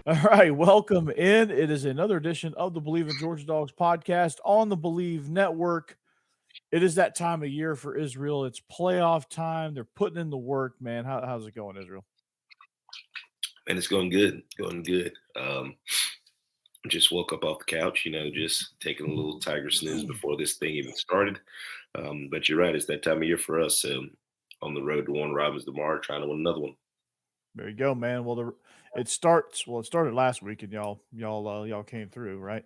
All right, welcome in. It is another edition of the Believe in Georgia Dogs podcast on the Believe Network. It is that time of year for Israel. It's playoff time. They're putting in the work, man. How's it going, Israel? And it's going good, going good. Just woke up off the couch, just taking a little tiger snooze before this thing even started. But you're right, it's that time of year for us on the road to Warren Robins tomorrow, trying to win another one. There you go, man. Well, it started last week, and y'all came through, right?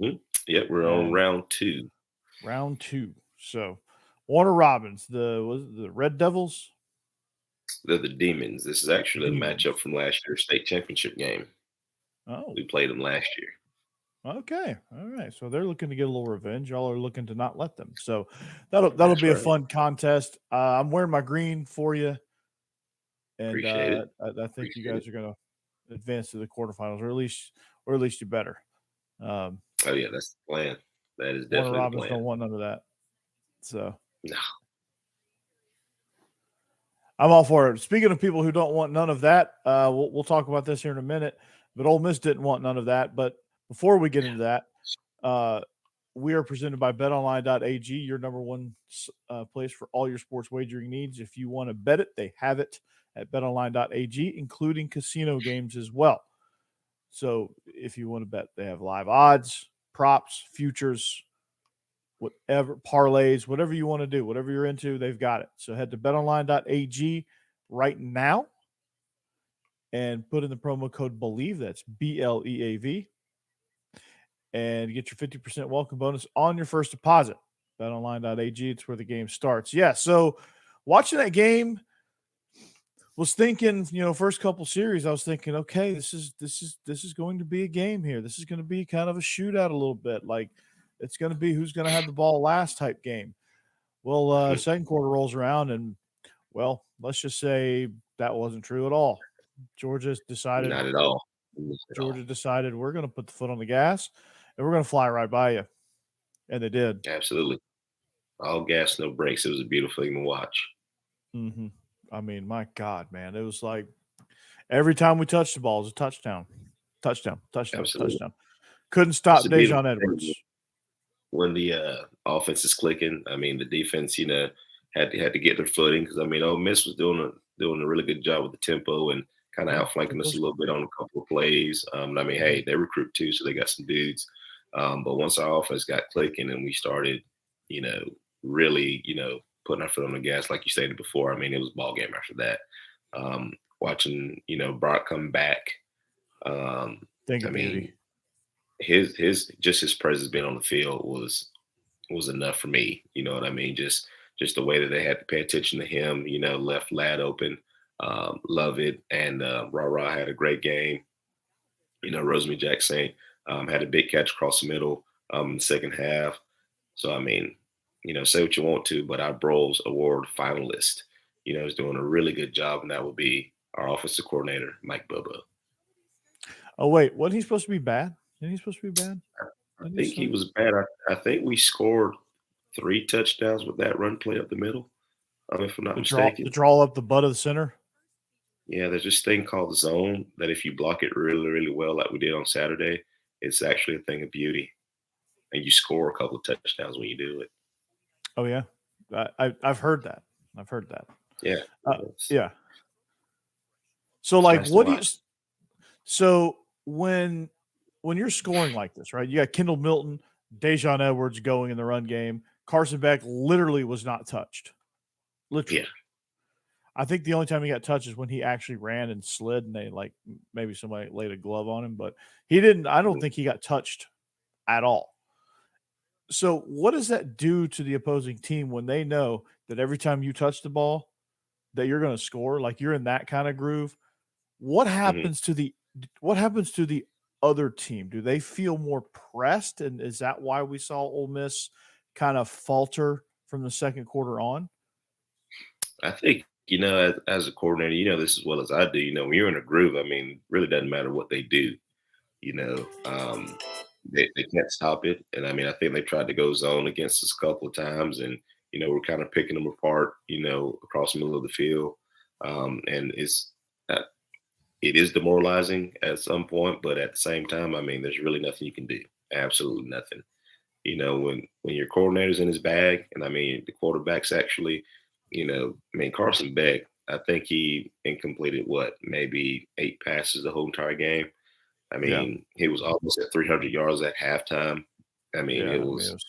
Yep, we're on round two. Round two. So, Warner Robins, the Red Devils. They're the Demons. This is actually a matchup from last year's state championship game. Oh, we played them last year. Okay, all right. So they're looking to get a little revenge. Y'all are looking to not let them. So that'll be a fun contest. I'm wearing my green for you, and Appreciate it. I think you guys are going to advance to the quarterfinals, or at least you better. Oh yeah, that's the plan. That is definitely Warner Robins the plan. don't want none of that. So no. I'm all for it. Speaking of people who don't want none of that, we'll talk about this here in a minute. But Ole Miss didn't want none of that. But before we get into that, we are presented by Betonline.ag, your number one place for all your sports wagering needs. If you want to bet it, they have it at Betonline.ag, including casino games as well. So if you want to bet, they have live odds, props, futures, whatever, parlays, whatever you want to do, whatever you're into, they've got it. So head to betonline.ag right now and put in the promo code BELIEVE, that's BLEAV, and get your 50% welcome bonus on your first deposit. BetOnline.ag, it's where the game starts. Yeah, so watching that game, was thinking, first couple series, I was thinking, okay, this is going to be a game here. This is going to be kind of a shootout a little bit. Like, it's going to be who's going to have the ball last type game. Well, second quarter rolls around, and, well, let's just say that wasn't true at all. Georgia decided. Not at all. Georgia decided we're going to put the foot on the gas, and we're going to fly right by you. And they did. Absolutely. All gas, no brakes. It was a beautiful thing to watch. Mm-hmm. I mean, my God, man. It was like every time we touched the ball, it was a touchdown. Touchdown. Couldn't stop Dejon Edwards. When the offense is clicking, I mean, the defense, had to get their footing because, Ole Miss was doing a really good job with the tempo and kind of outflanking us a little bit on a couple of plays. Hey, they recruit too, so they got some dudes. But once our offense got clicking and we started, really, putting our foot on the gas, like you stated before, it was a ball game after that. Watching, Brock come back. His presence being on the field was enough for me. You know what I mean? Just the way that they had to pay attention to him, left flat open. Love it. And Ra had a great game. Rosemary Jackson had a big catch across the middle in the second half. So, say what you want to, but our Bros Award finalist, is doing a really good job, and that would be our offensive coordinator, Mike Bubba. Oh, wait, wasn't he supposed to be bad? Isn't he supposed to be bad? I think he was bad. I think we scored 3 touchdowns with that run play up the middle, if I'm not mistaken. The draw up the butt of the center? Yeah, there's this thing called the zone that if you block it really, really well, like we did on Saturday, it's actually a thing of beauty. And you score a couple of touchdowns when you do it. Oh, yeah? I've heard that. Yeah. Yeah. So, like, nice what do you – so when you're scoring like this, right, you got Kendall Milton, Dejon Edwards going in the run game. Carson Beck literally was not touched. Literally. Yeah. I think the only time he got touched is when he actually ran and slid and they, like, maybe somebody laid a glove on him. But he didn't – I don't think he got touched at all. So what does that do to the opposing team when they know that every time you touch the ball that you're going to score, like you're in that kind of groove? What happens to the other team? Do they feel more pressed, and is that why we saw Ole Miss kind of falter from the second quarter on? I think, as a coordinator, this as well as I do, when you're in a groove, it really doesn't matter what they do. They can't stop it. And I think they tried to go zone against us a couple of times, and, we're kind of picking them apart, across the middle of the field. And it's, it is demoralizing at some point, but at the same time, I mean, there's really nothing you can do. Absolutely nothing. When your coordinator's in his bag, and I mean the quarterback's actually, I mean Carson Beck, I think he incompleted what maybe 8 passes the whole entire game. I Yeah. mean, he was almost at 300 yards at halftime. I mean, Yeah. it I mean, it was was,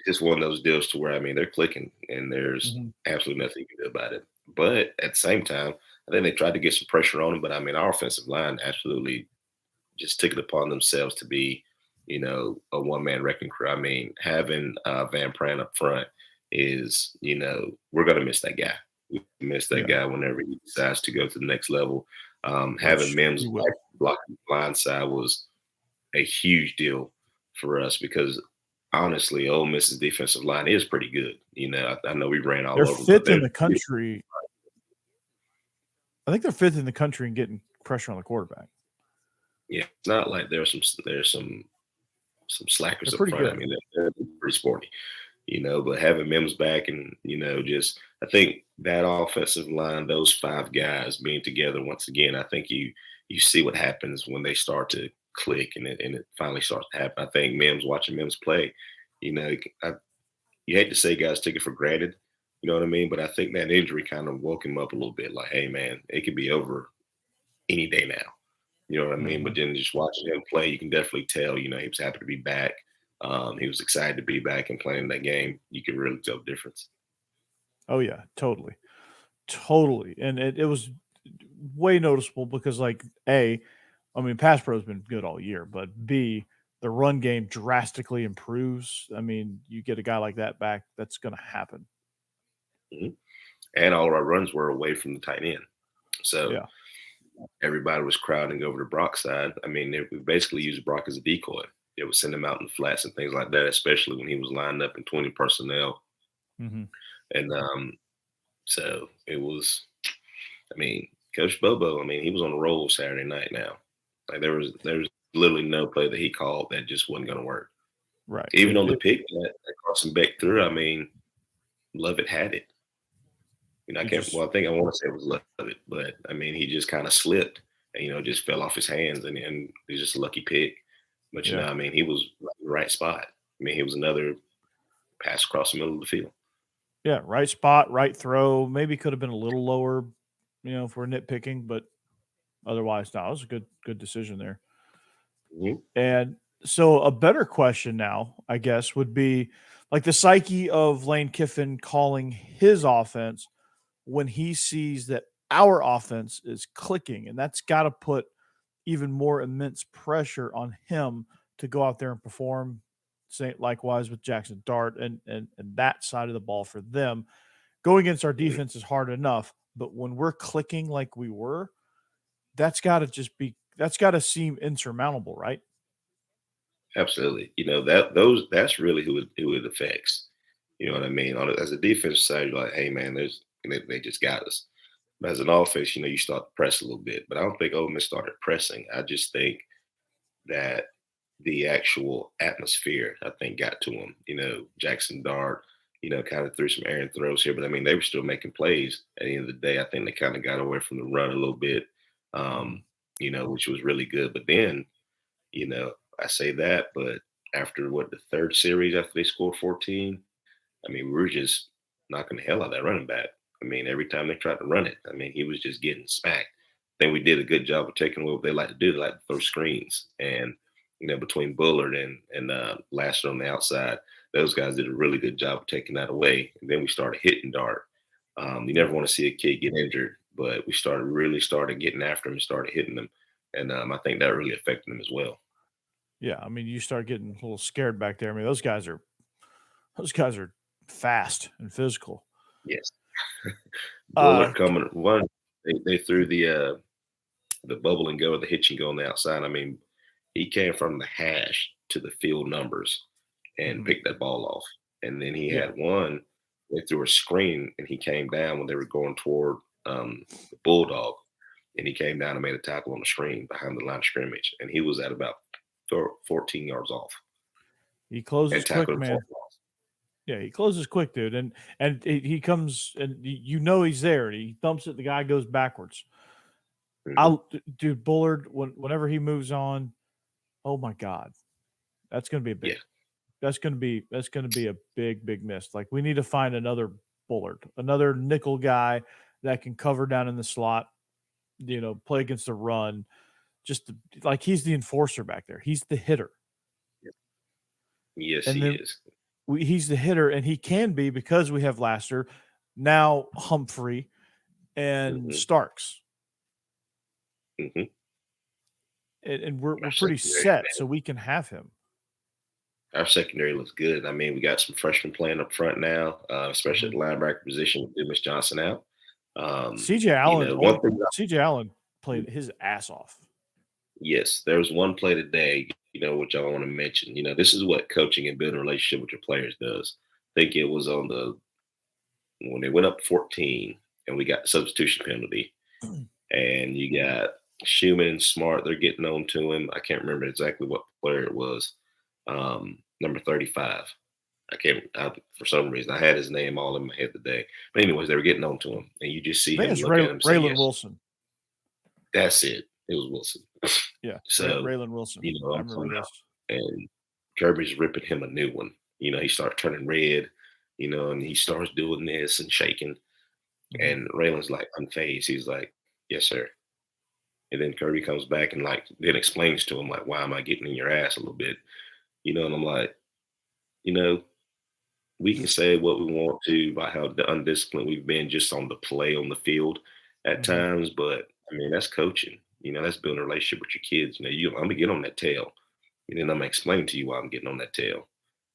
just one of those deals to where I mean they're clicking, and there's mhm. absolutely nothing you can do about it. But at the same time, I think they tried to get some pressure on him. But I mean, our offensive line absolutely just took it upon themselves to be, a one-man wrecking crew. I mean, having Van Pran up front is, we're gonna miss that guy. We miss that Yeah. guy whenever he decides to go to the next level. Having Which Mims he back will. blocking the blind side was a huge deal for us because honestly, Ole Miss's defensive line is pretty good. I know we ran all They're over them, but fifth in they're the country. I think they're fifth in the country in getting pressure on the quarterback. yeah. It's not like there's some slackers They're up pretty front. I good. mean, they're pretty sporty. But having Mims back and, just I think that offensive line, those five guys being together once again, I think you see what happens when they start to click and it finally starts to happen. I think watching Mims play, you know, I, you hate to say guys take it for granted, you know what I mean? But I think that injury kind of woke him up a little bit like, hey man, it could be over any day now. You know what I mean? But Mhm. then just watching him play, you can definitely tell, he was happy to be back. He was excited to be back and playing that game. You can really tell the difference. Oh yeah, totally, totally, and it was way noticeable because like I mean, pass pro's been good all year, but B, the run game drastically improves. I mean, you get a guy like that back, that's going to happen. Mhm. And all of our runs were away from the tight end. So Yeah. everybody was crowding over to Brock's side. I mean, we basically used Brock as a decoy. It would send him out in the flats and things like that, especially when he was lined up in 20 personnel. Hmm. And so it was, I mean, Coach Bobo, I mean, he was on a roll Saturday night now. Like there was literally no play that he called that just wasn't going to work. Right. Even on the pick that Carson Beck threw, I mean, Lovett had it. I He can't. just, Well, I think I want to say it was Lovett, but I mean, he just kind of slipped and just fell off his hands, and it was just a lucky pick. But yeah. I mean, he was right in the right spot. I mean, he was another pass across the middle of the field. Yeah. Right spot, right throw. Maybe could have been a little lower, if we're nitpicking, but otherwise, no, it was a good decision there. Mhm. And so a better question now, I guess, would be like the psyche of Lane Kiffin calling his offense when he sees that our offense is clicking. And that's got to put even more immense pressure on him to go out there and perform. Same likewise with Jackson Dart and that side of the ball for them. Going against our Mhm. defense is hard enough, but when we're clicking like we were, that's got to seem insurmountable, right? Absolutely. That's really who it affects. You know what I mean? As a defense side, you're like, hey man, they just got us. But as an offense, you start to press a little bit. But I don't think Ole Miss started pressing. I just think that the actual atmosphere, I think, got to him. Jackson Dart, kind of threw some errant throws here, but I mean, they were still making plays. At the end of the day, I think they kind of got away from the run a little bit, Mhm. which was really good. But then, I say that, but after the third series after they scored 14, I mean, we were just knocking the hell out of that running back. I mean, every time they tried to run it, I mean, he was just getting smacked. I think we did a good job of taking away what they like to do. They like to throw screens. And, between Bullard and Lasser on the outside, those guys did a really good job of taking that away. And then we started hitting Dart. You never Yeah. want to see a kid get injured, but we started getting after him and started hitting them. And I think that really affected them as well. Yeah, I mean, you start getting a little scared back there. I mean, those guys are fast and physical. Yes. Uh, Bullard coming one, they threw the bubble and go, the hitch and go on the outside. I mean, he came from the hash to the field numbers and mhm, picked that ball off. And then he yeah, had one, they threw a screen and he came down when they were going toward the Bulldog. And he came down and made a tackle on the screen behind the line of scrimmage. And he was at about 14 yards off he and closes quick, tackled him for man. a loss. Yeah, he closes quick, dude, and he comes and he's there. And he thumps it. The guy goes backwards. Hmm. Dude, Bullard, whenever he moves on, oh my God, that's going to be Yeah. that's going to be a big miss. Like we need to find another Bullard, another nickel guy that can cover down in the slot, play against the run. Just like he's the enforcer back there. He's the hitter. Yes, And he then is. he's the hitter, and he can be because we have Laster, now Humphrey and Hmm. Starks, Hmm. and Our we're pretty secondary, set, so we can have him. our secondary looks good. I mean, we got some freshmen playing up front now, especially at Mhm. the linebacker position with Dumas Johnson out. CJ Allen, One thing. CJ Allen played his ass off. Yes, there was one play today, which I want to mention. This is what coaching and building a relationship with your players does. I think it was on when they went up 14 and we got the substitution penalty, and you got Schumann and Smart. They're getting on to him. I can't remember exactly what player it was. Number 35. For some reason, I had his name all in my head today. But anyways, they were getting on to him, and you just see I think him it's look at him and say, Raylan "Yes, Wilson. that's it. It was Wilson." Yeah, So, Raylan Wilson. I I'm remember coming out, this. and Kirby's ripping him a new one. He starts turning red, and he starts doing this and shaking. Mhm. And Raylan's like unfazed. He's like, "Yes, sir." And then Kirby comes back and like then explains to him like, "Why am I getting in your ass a little bit?" And I'm like, you know, we can say what we want to about how undisciplined we've been just on the play on the field at Mhm. times, but I mean that's coaching. That's building a relationship with your kids. I'm gonna get on that tail, and then I'm gonna explain to you why I'm getting on that tail.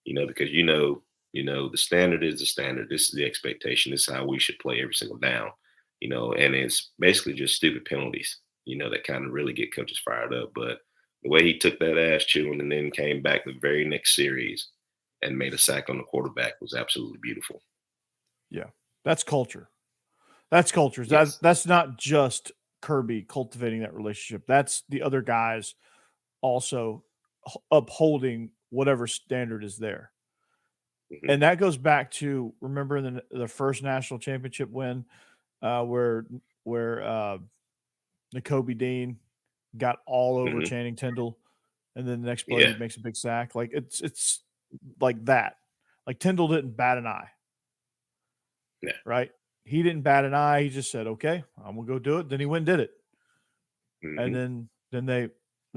Because the standard is the standard. This is the expectation. This is how we should play every single down. And it's basically just stupid penalties. That kind of really get coaches fired up. But the way he took that ass chewing and then came back the very next series and made a sack on the quarterback was absolutely beautiful. Yeah, that's culture. That's culture. Yes. That's not just Kirby cultivating that relationship. That's the other guys also upholding whatever standard is there. Hmm. And that goes back to remember the first national championship win where N'Kobe Dean got all over Hmm. Channing Tindall, and then the next play Yeah. he makes a big sack. Like it's like that. Like Tindall didn't bat an eye, Yeah. right? He didn't bat an eye. He just said, "Okay, I'm gonna go do it." Then he went and did it, and Hmm. then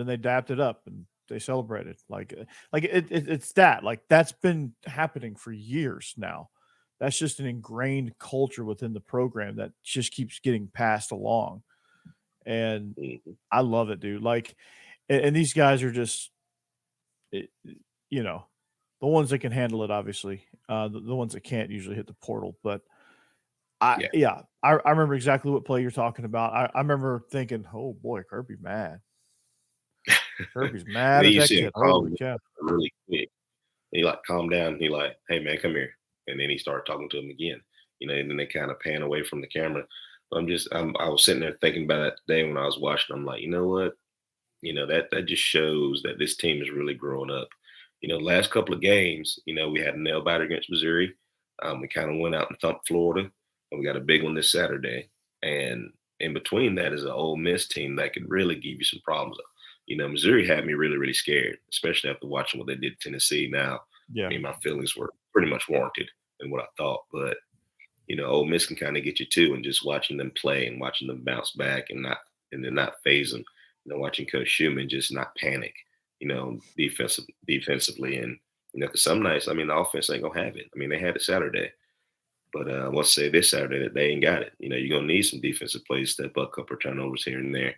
they dapped it up and they celebrated. It's that. Like that's been happening for years now. That's just an ingrained culture within the program that just keeps getting passed along, and Hmm. I love it, dude. Like, and these guys are just, eh, you know, the ones that can handle it. Obviously, the ones that can't usually hit the portal, but Yeah. I remember exactly what play you're talking about. I remember thinking, "Oh boy, Kirby mad. Kirby's And mad then at you that see him kid. calm Holy cow!" really quick. He like calmed down. He like, "Hey man, come here." And then he started talking to him again. And then they kind of pan away from the camera. I was sitting there thinking about that today when I was watching. I'm like, you know what? That just shows that this team is really growing up. Last couple of games, we had a nail biter against Missouri. We kind of went out and thumped Florida, and we got a big one this Saturday. And in between that is an Ole Miss team that could really give you some problems. Missouri had me really, really scared, especially after watching what they did to Tennessee. Now, I Yeah, mean, my feelings were pretty much warranted in what I thought, but Ole Miss can kind of get you too, and just watching them play and watching them bounce back and then not phase them. Watching Coach Schumann just not panic. Defensively, and because some nights, I mean, the offense ain't gonna have it. I mean, they had it Saturday, but let's say this Saturday that they ain't got it. You're gonna need some defensive plays, step up, couple turnovers here and there.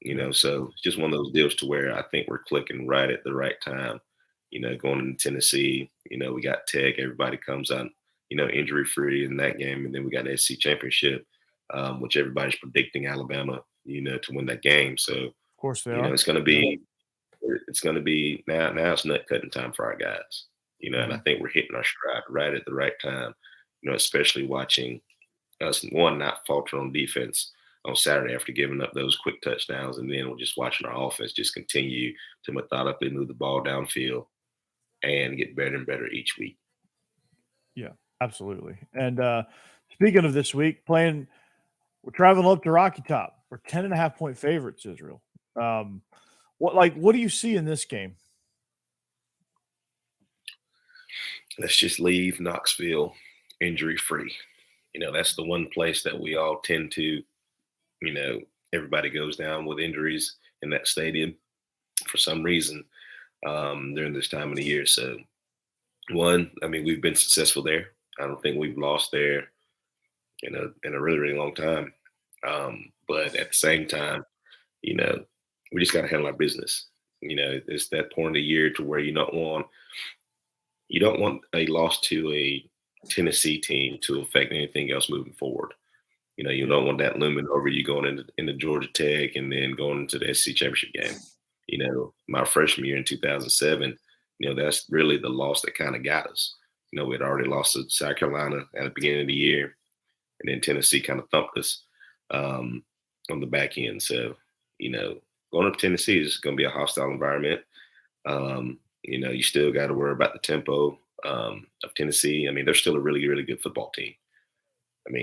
yeah, So it's just one of those deals to where I think we're clicking right at the right time. Going into Tennessee, we got Tech, everybody comes out, injury free in that game. And then we got the SC championship, which everybody's predicting Alabama, to win that game. So, of course they are. it's going to Yeah. be now it's nut cutting time for our guys, and I Mhm. think we're hitting our stride right at the right time, especially watching us one not falter on defense on Saturday after giving up those quick touchdowns, and then we're just watching our offense just continue to methodically move the ball downfield and get better and better each week. Yeah, absolutely. And speaking of this week, we're traveling up to Rocky Top. We're 10.5-point favorites, Israel. What do you see in this game? Let's just leave Knoxville injury free. That's the one place that we all tend to, everybody goes down with injuries in that stadium for some reason during this time of the year. So, we've been successful there. I don't think we've lost there in a really, really long time. But at the same time, we just got to handle our business. It's that point of the year to where you don't want a loss to a Tennessee team to affect anything else moving forward. You don't want that looming over you going into Georgia Tech and then going into the SEC championship game. My freshman year in 2007, that's really the loss that kind of got us. We had already lost to South Carolina at the beginning of the year, and then Tennessee kind of thumped us on the back end. So, going up to Tennessee is going to be a hostile environment. You still got to worry about the tempo of Tennessee. They're still a really, really good football team.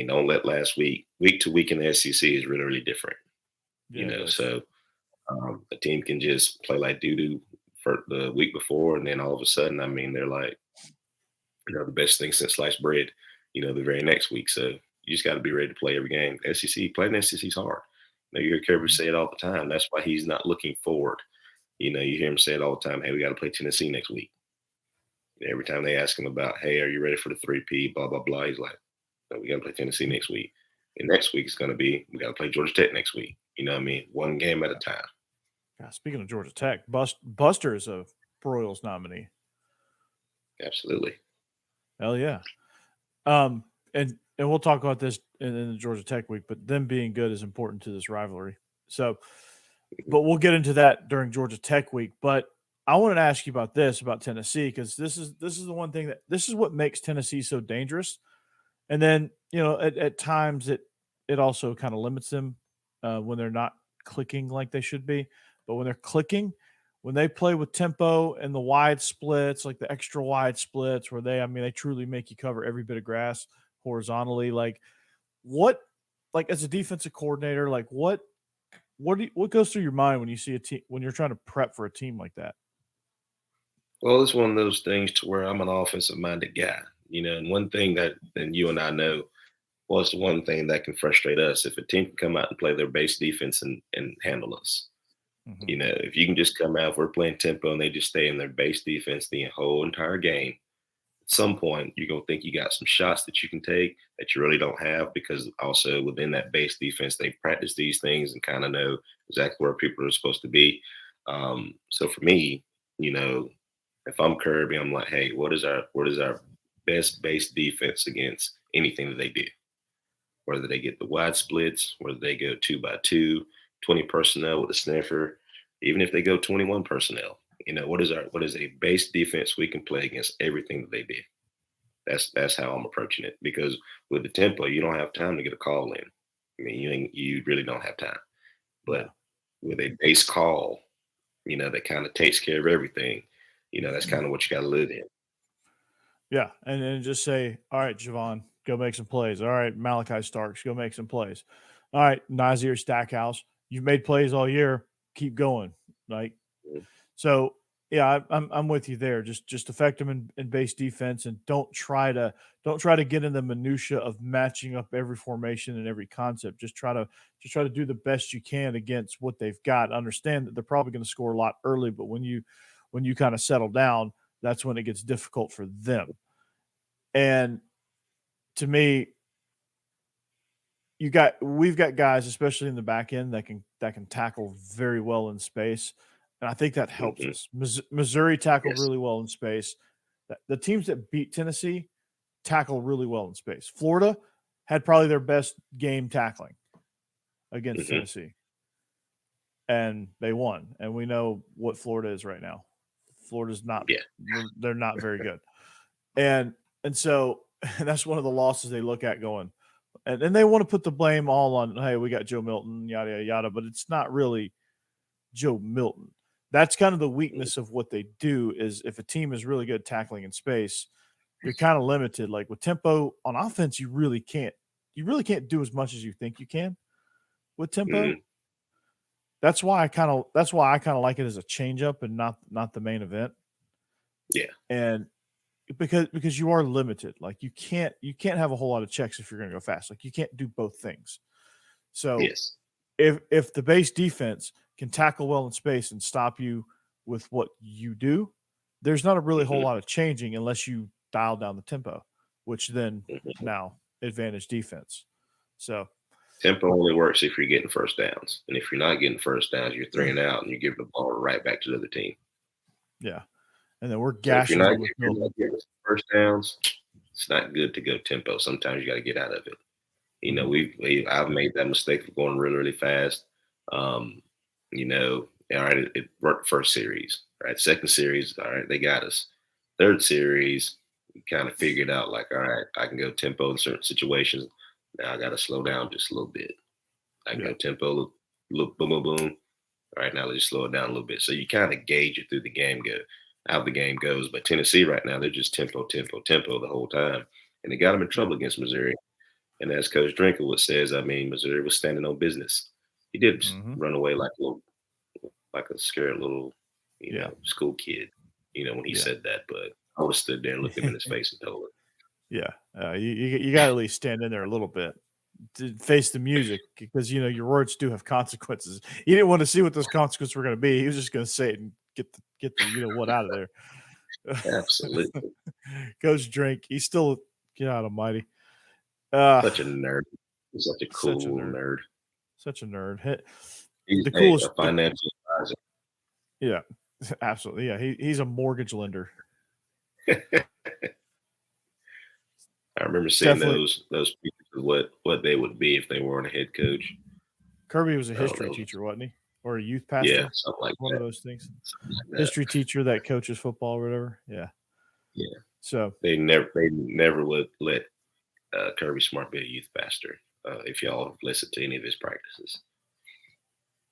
Don't let last week to week in the SEC is really, really different. So a team can just play like doo-doo for the week before, and then all of a sudden, they're like, the best thing since sliced bread, the very next week. So you just got to be ready to play every game. Playing the SEC is hard. You hear Kirby say it all the time. That's why he's not looking forward. You hear him say it all the time. Hey, we got to play Tennessee next week. Every time they ask him about, hey, are you ready for the 3P, blah, blah, blah, he's like, no, we got to play Tennessee next week. And next week is going to be, we got to play Georgia Tech next week. One game at a time. Speaking of Georgia Tech, Buster is a Broyles nominee. Absolutely. Hell yeah. And we'll talk about this in the Georgia Tech week, but them being good is important to this rivalry. So, but we'll get into that during Georgia Tech week. But I wanted to ask you about Tennessee, because this is the one thing this is what makes Tennessee so dangerous. And then, at times it also kind of limits them when they're not clicking like they should be. But when they're clicking, when they play with tempo and the wide splits, like the extra wide splits, where they truly make you cover every bit of grass horizontally. As a defensive coordinator, what goes through your mind when you see a team, when you're trying to prep for a team like that? Well, it's one of those things to where I'm an offensive minded guy, and one thing that you and I know, was the one thing that can frustrate us. If a team can come out and play their base defense and handle us, if you can just come out, if we're playing tempo and they just stay in their base defense the whole entire game, at some point you're going to think you got some shots that you can take that you really don't have, because also within that base defense, they practice these things and kind of know exactly where people are supposed to be. So for me, if I'm Kirby, I'm like, hey, what is our best base defense against anything that they do? Whether they get the wide splits, whether they go 2x2, 20 personnel with a sniffer, even if they go 21 personnel, what is a base defense we can play against everything that they do? That's how I'm approaching it, because with the tempo, you don't have time to get a call in. You really don't have time. But with a base call, that kind of takes care of everything. That's kind of what you got to live in. Yeah, and just say, all right, Javon, go make some plays. All right, Malachi Starks, go make some plays. All right, Nazir Stackhouse, you've made plays all year. Keep going. So yeah, I'm with you there. Just affect them in base defense, and don't try to get in the minutia of matching up every formation and every concept. Just try to do the best you can against what they've got. Understand that they're probably going to score a lot early, but when you kind of settle down, that's when it gets difficult for them. And to me, we've got guys, especially in the back end, that can tackle very well in space, and I think that helps us. Missouri tackled really well in space. The teams that beat Tennessee tackle really well in space. Florida had probably their best game tackling against Tennessee, and they won. And we know what Florida is right now. Florida's not. They're not very good, and so that's one of the losses they look at going. And they want to put the blame all on, hey, we got Joe Milton, yada, yada, yada, but it's not really Joe Milton. That's kind of the weakness of what they do, is if a team is really good at tackling in space, you're kind of limited. With tempo on offense, you really can't do as much as you think you can. with tempo. Mhm. That's why I kind of like it as a changeup and not the main event. Yeah. And because you are limited, like you can't have a whole lot of checks if you're going to go fast. Like you can't do both things. So Yes. if the base defense can tackle well in space and stop you with what you do, there's not a really whole Mhm. lot of changing unless you dial down the tempo, which then Mhm. now advantage defense. So Tempo only works if you're getting first downs, and if you're not getting first downs, you're 3 and out, and you give the ball right back to the other team. yeah, and then we're So if you're gashing not them with if you're Milton. not getting first downs, it's not good to go tempo. Sometimes you got to get out of it. Mhm. I've made that mistake of going really, really fast. Um, all right, it worked first series. All right, second series, all right, they got us. Third series, we kind of figured out like, all right, I can go tempo in certain situations. Now I got to slow down just a little bit. I can Yeah, go tempo, look, boom, boom, boom. All right, now let's slow it down a little bit. So you kind of gauge it through the game, how the game goes. But Tennessee right now, they're just tempo, tempo, tempo the whole time, and they got them in yeah. trouble against Missouri. And as Coach Drinklewood says, I mean, Missouri was standing on business. He did Hmm. run away like a scared little, Yeah, school kid, when he yeah. said that. But I would have stood there and looked him in his face and told him, Yeah, you got to at least stand in there a little bit to face the music because your words do have consequences. He didn't want to see what those consequences were going to be. He was just going to say it and get the what out of there. absolutely, Goes drink. He's still God Almighty. Uh, such a nerd. He's such a such a cool nerd. nerd. Such a nerd. He's The a coolest. financial advisor. Yeah, absolutely. Yeah, he's a mortgage lender. I remember seeing Definitely. those pictures of what they would be if they weren't a head coach. Kirby was a Oh, history teacher, wasn't he, or a youth yeah, pastor? something like One of that. those things. Something like that. History teacher that coaches football or whatever. Yeah. Yeah, So they never would let Kirby Smart be a youth pastor. If y'all listen to any of his practices,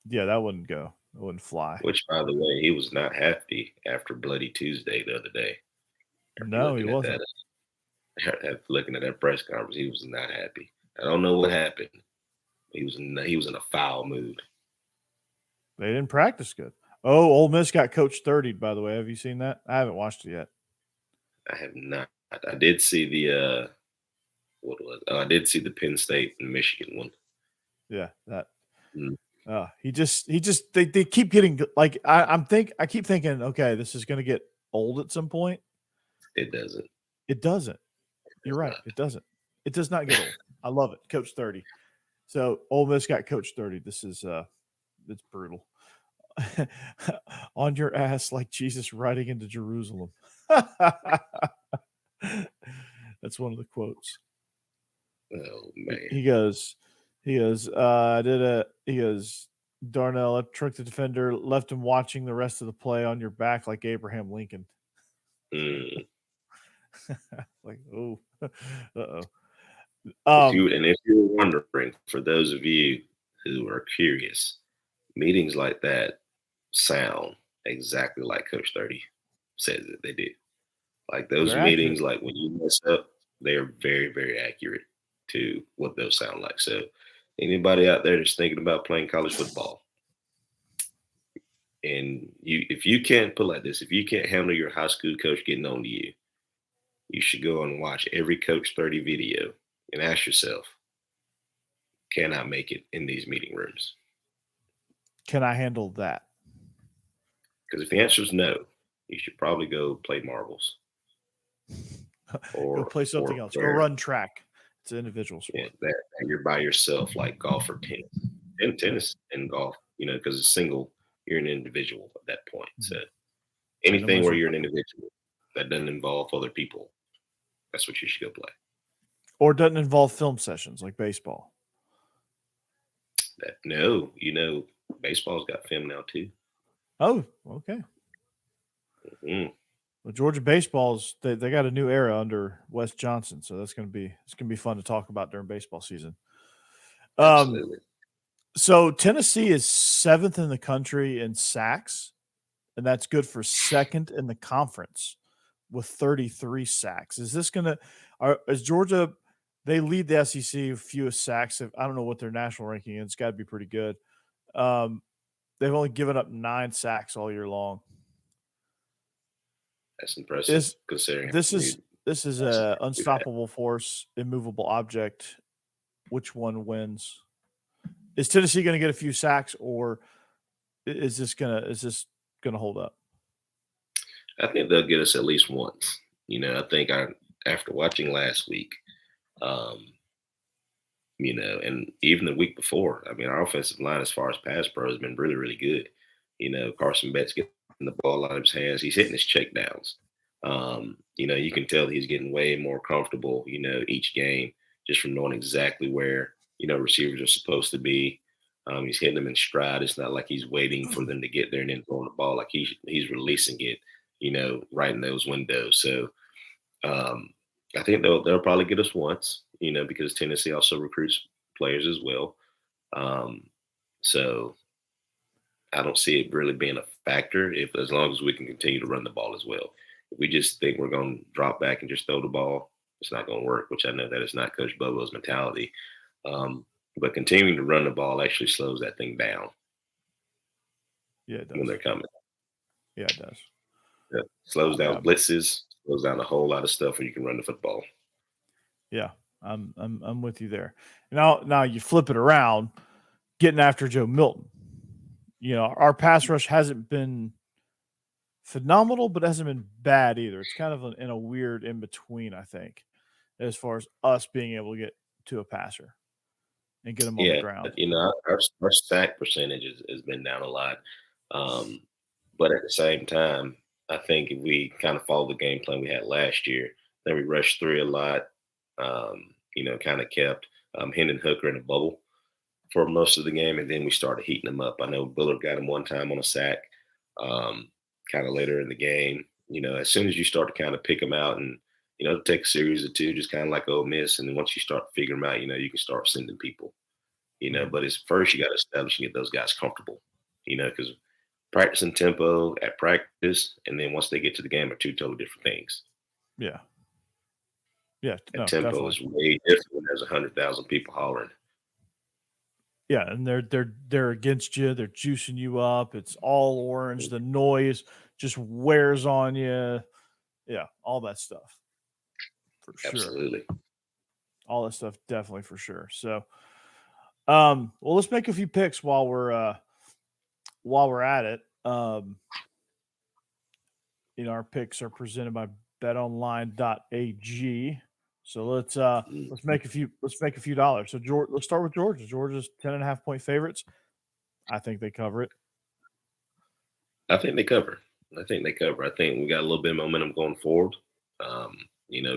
yeah, that wouldn't go. It wouldn't fly. which by the way, he was not happy after Bloody Tuesday the other day. After No, he looking at wasn't. that, after looking at that press conference, he was not happy. I don't know what happened. He was in a foul mood. They didn't practice good. Oh, Ole Miss got coach 30, by the way. Have you seen that? I haven't watched it yet. I have not. I did see the what was? I did see the Penn State and Michigan one. Yeah, that. Mm, They keep getting like I keep thinking, okay, this is going to get old at some point. it doesn't. It doesn't. You're It's right. not. It doesn't. It does not get old. I love it. Coach 30. So Ole Miss got coach 30. This is it's brutal. On your ass like Jesus riding into Jerusalem. That's one of the quotes. Oh He, man. he goes, he goes, Darnell, I tricked the defender, left him watching the rest of the play on your back like Abraham Lincoln. Mm. Like, oh, uh-oh. If you're wondering, for those of you who are curious, meetings like that sound exactly like Coach 30 says that they do. Like those They're accurate. meetings, like when you mess up, they are very, very accurate to what those sound like. So anybody out there that's thinking about playing college football, and if you can't put like this, if you can't handle your high school coach getting on to you, you should go and watch every Coach 30 video and ask yourself, can I make it in these meeting rooms? Can I handle that? Because if the answer is no, you should probably go play marbles Go or play something or else. Go or run track. It's an individual yeah, sport. that you're by yourself, like golf or tennis. And Yeah. tennis and golf, because it's single, you're an individual at that point. So Mhm. And anything unless where you're you're an individual that doesn't involve other people, that's what you should go play. or doesn't involve film sessions like baseball. That no, baseball's got film now too. Oh, okay. Mm, Well, Georgia baseball's they got a new era under Wes Johnson, so it's gonna be fun to talk about during baseball season. Um, absolutely. so Tennessee is 7th in the country in sacks, and that's good for second in the conference with 33 sacks. Is this gonna? Is Georgia? They lead the SEC fewest sacks. I don't know what their national ranking is. It's got to be pretty good. They've only given up 9 sacks all year long. That's impressive considering this is a unstoppable force, immovable object. Which one wins? Is Tennessee going to get a few sacks, or is this gonna hold up? I think they'll get us at least once. I think after watching last week, and even the week before, I mean, our offensive line as far as pass pro has been really, really good. Carson Beck's getting the ball out of his hands. He's hitting his check downs. You can tell he's getting way more comfortable, each game just from knowing exactly where, receivers are supposed to be. He's hitting them in stride. It's not like he's waiting for them to get there and then throwing the ball. Like he's releasing it, right in those windows. So I think they'll probably get us once, because Tennessee also recruits players as well. So I don't see it really being a factor as long as we can continue to run the ball as well. If we just think we're going to drop back and just throw the ball, it's not going to work, which I know that is not Coach Bobo's mentality. But continuing to run the ball actually slows that thing down. Yeah, it does. When they're coming. Yeah, it does. Yeah. Slows down blitzes, slows down a whole lot of stuff when you can run the football. Yeah, I'm with you there. Now you flip it around, getting after Joe Milton. Our pass rush hasn't been phenomenal, but hasn't been bad either. It's kind of in a weird in between, I think, as far as us being able to get to a passer and get them on the ground. Our sack percentage has been down a lot. But at the same time, I think if we kind of follow the game plan we had last year, then we rushed 3 a lot, kind of kept Hendon Hooker in a bubble for most of the game, and then we started heating them up. I know Bullard got him one time on a sack kind of later in the game. As soon as you start to kind of pick them out and, take a series or 2, just kind of like Ole Miss, and then once you start to figure them out, you can start sending people, but it's first you got to establish and get those guys comfortable, because practicing tempo at practice and then once they get to the game are 2 totally different things. Yeah. Yeah. And tempo is way different when there's 100,000 people hollering. Yeah, and they're against you. They're juicing you up. It's all orange. The noise just wears on you. Yeah, all that stuff. For sure. Absolutely. All that stuff, definitely for sure. So, well, let's make a few picks while we're at it. Our picks are presented by Betonline.ag. So let's make a few dollars. So let's start with Georgia. Georgia's 10.5 point favorites. I think they cover it. I think they cover. I think we got a little bit of momentum going forward.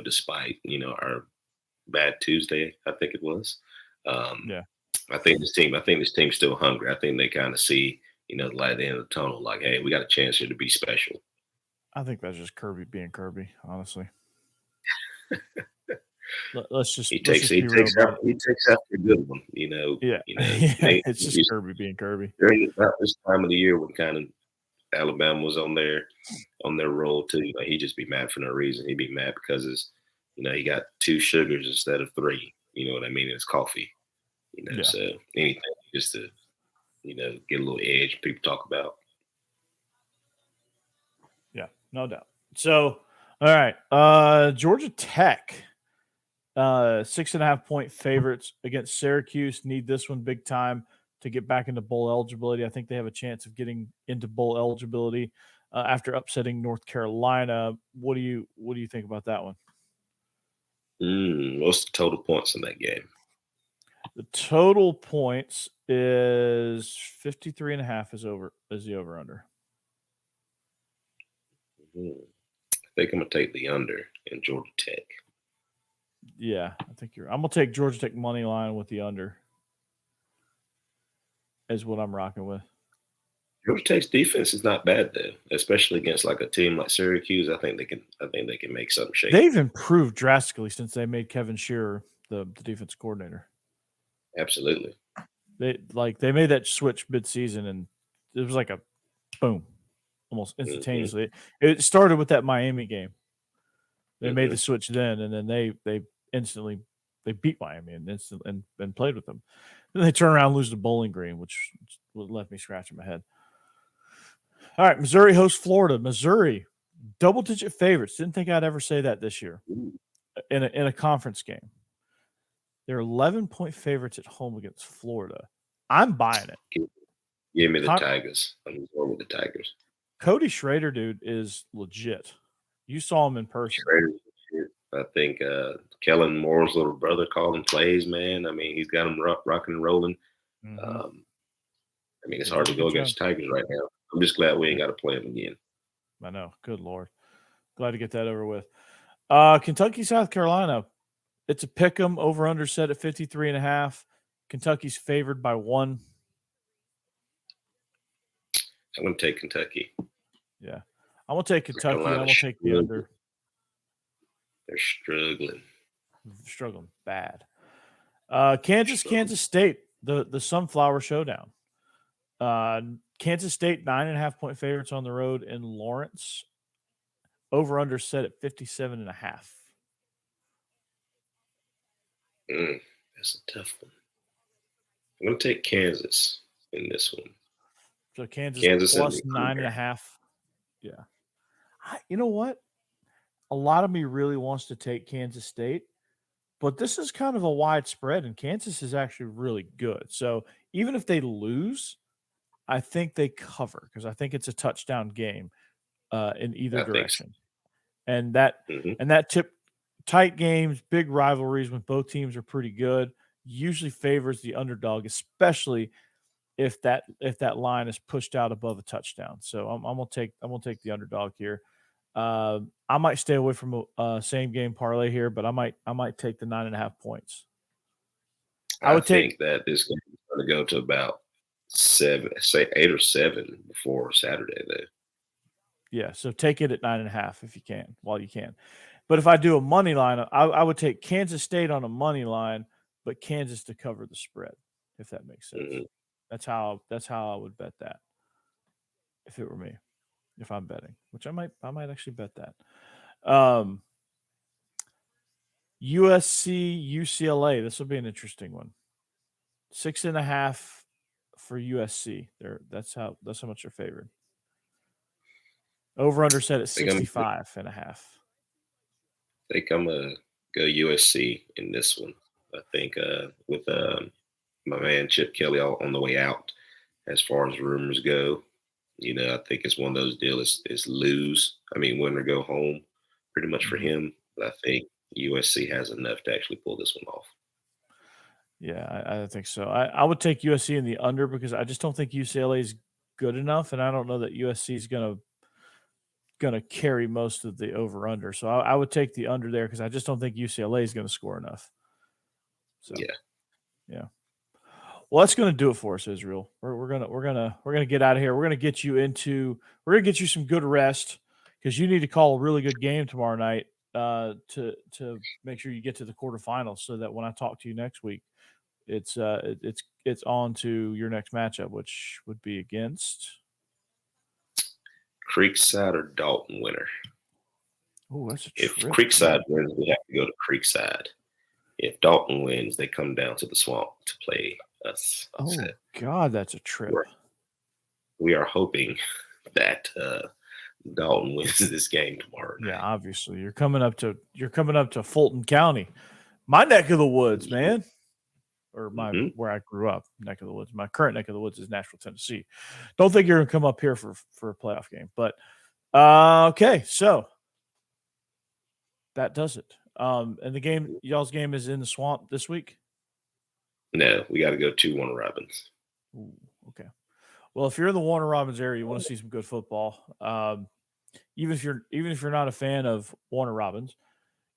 Despite our bad Tuesday, I think it was. Yeah. I think this team's still hungry. I think they kind of see, the light at the end of the tunnel. Like, hey, we got a chance here to be special. I think that's just Kirby being Kirby, honestly. Let's just he takes after a good one, Yeah, it's just Kirby being Kirby. During about this time of the year when kind of Alabama was on their roll too, he'd just be mad for no reason. He'd be mad because he got 2 sugars instead of 3. You know what I mean? It's coffee. So anything just to get a little edge people talk about. Yeah, no doubt. So, all right, Georgia Tech, 6.5 point favorites against Syracuse. Need this one big time to get back into bowl eligibility. I think they have a chance of getting into bowl eligibility after upsetting North Carolina. What do you think about that one? What's the total points in that game? The total points is 53.5 is the over under. I think I'm gonna take the under in Georgia Tech. Yeah, I think I'm gonna take Georgia Tech money line with the under. Is what I'm rocking with. Georgia Tech's defense is not bad though, especially against like a team like Syracuse. I think they can make something shake. They've improved drastically since they made Kevin Shearer the defense coordinator. Absolutely. They made that switch mid-season, and it was like a boom, almost instantaneously. Mm-hmm. It started with that Miami game. They made the switch then, and then they instantly They beat Miami and played with them. Then they turn around and lose to Bowling Green, which left me scratching my head. All right, Missouri hosts Florida. Missouri, double-digit favorites. Didn't think I'd ever say that this year in a conference game. They're 11-point favorites at home against Florida. I'm buying it. Give me the Tigers. I'm going with the Tigers. Cody Schrader, dude, is legit. You saw him in person. I think Kellen Moore's little brother called him plays, man. I mean, he's got him rocking and rolling. I mean, it's hard to go against Tigers right now. I'm just glad we ain't got to play them again. I know. Good Lord. Glad to get that over with. Kentucky, South Carolina. It's a pick 'em, over under set at 53.5. Kentucky's favored by 1. I'm going to take Kentucky. Yeah. I'm going to take Kentucky. I'm going to take the under. They're struggling. Struggling bad. Kansas State, the Sunflower Showdown. Kansas State, 9.5-point favorites on the road in Lawrence. Over under set at 57.5. That's a tough one. I'm going to take Kansas in this one. So Kansas plus 9.5. Yeah. You know what? A lot of me really wants to take Kansas State, but this is kind of a wide spread, and Kansas is actually really good. So even if they lose, I think they cover because I think it's a touchdown game in either direction. And that tight games, big rivalries when both teams are pretty good, usually favors the underdog, especially if that line is pushed out above a touchdown. So I'm gonna take the underdog here. I might stay away from a same game parlay here, but I might take the 9.5 points. I would think that this game is going to go to about 7, say 8 or 7 before Saturday, though. Yeah, so take it at 9.5 if you can, while you can. But if I do a money line, I would take Kansas State on a money line, but Kansas to cover the spread, if that makes sense. That's how I would bet that if it were me, if I'm betting, which I might actually bet that. USC UCLA. This will be an interesting one. 6.5 for USC. That's how much they're favored. Over under set at 65.5. I think I'm gonna go USC in this one. I think with my man Chip Kelly on the way out, as far as rumors go, I think it's one of those deals. It's lose. I mean, win or go home, pretty much for him. But I think USC has enough to actually pull this one off. Yeah, I think so. I would take USC in the under because I just don't think UCLA is good enough, and I don't know that USC is gonna carry most of the over under. So I would take the under there because I just don't think UCLA is going to score enough. So yeah. Well, that's going to do it for us, Israel. We're gonna get out of here. We're gonna get you some good rest because you need to call a really good game tomorrow night to make sure you get to the quarterfinals so that when I talk to you next week, it's on to your next matchup, which would be against Creekside or Dalton winner. Oh, that's if Creekside wins, we have to go to Creekside. If Dalton wins, they come down to the swamp to play us. Oh, God, that's a trip. We are hoping that Dalton wins this game tomorrow night. Yeah, obviously. You're coming up to Fulton County. My neck of the woods, man. Or where I grew up, neck of the woods. My current neck of the woods is Nashville, Tennessee. Don't think you're going to come up here for a playoff game. But, okay, so that does it. And the game, y'all's game is in the swamp this week? No, we got to go to Warner Robins. Ooh, okay. Well, if you're in the Warner Robins area, you want to see some good football. Even if you're not a fan of Warner Robins,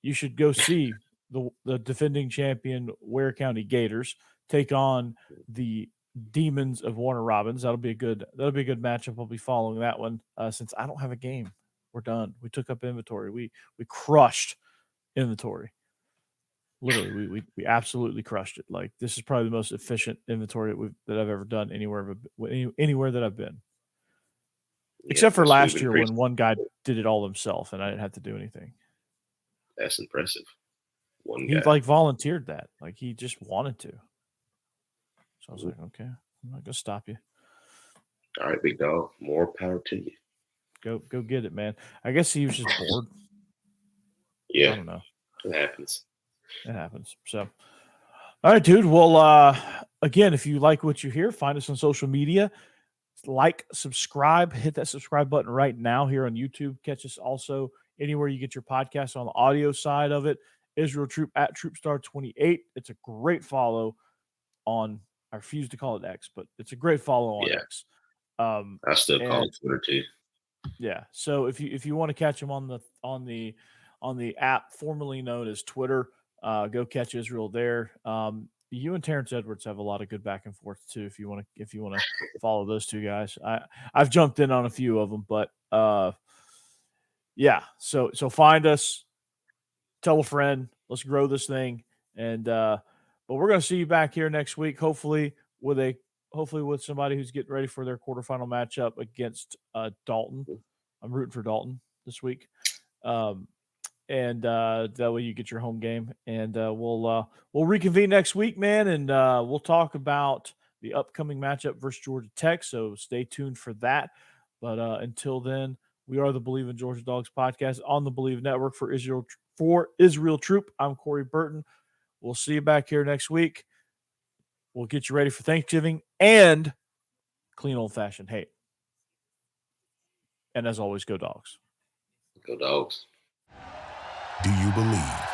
you should go see the defending champion Ware County Gators take on the Demons of Warner Robins. That'll be a good matchup. We'll be following that one since I don't have a game. We're done. We took up inventory. We crushed inventory. Literally, we absolutely crushed it. Like, this is probably the most efficient inventory that I've ever done anywhere that I've been. Except for last year when one guy did it all himself and I didn't have to do anything. That's impressive. One He guy. like volunteered that. Like he just wanted to. So I was like, okay, I'm not gonna stop you. All right, big dog. More power to you. Go get it, man. I guess he was just bored. Yeah, I don't know. it happens. It happens. So, all right, dude. Well, again, if you like what you hear, find us on social media. Like, subscribe, hit that subscribe button right now here on YouTube. Catch us also anywhere you get your podcast on the audio side of it. Israel Troop at Troopstar28. It's a great follow on, I refuse to call it X, but it's a great follow on Yeah. X. I still call it Twitter too. Yeah. So if you want to catch him on the app formerly known as Twitter, go catch Israel there. You and Terrence Edwards have a lot of good back and forth too. If you want to follow those two guys, I've jumped in on a few of them, but yeah. So find us, tell a friend, let's grow this thing, and but we're gonna see you back here next week, hopefully with somebody who's getting ready for their quarterfinal matchup against Dalton. I'm rooting for Dalton this week. And that way you get your home game. And we'll reconvene next week, man, and we'll talk about the upcoming matchup versus Georgia Tech. So stay tuned for that. But until then, we are the Believe in Georgia Dogs podcast on the Believe Network for Israel Troop. I'm Corey Burton. We'll see you back here next week. We'll get you ready for Thanksgiving and clean old-fashioned hate. And as always, go Dogs. Go Dogs. Do you believe?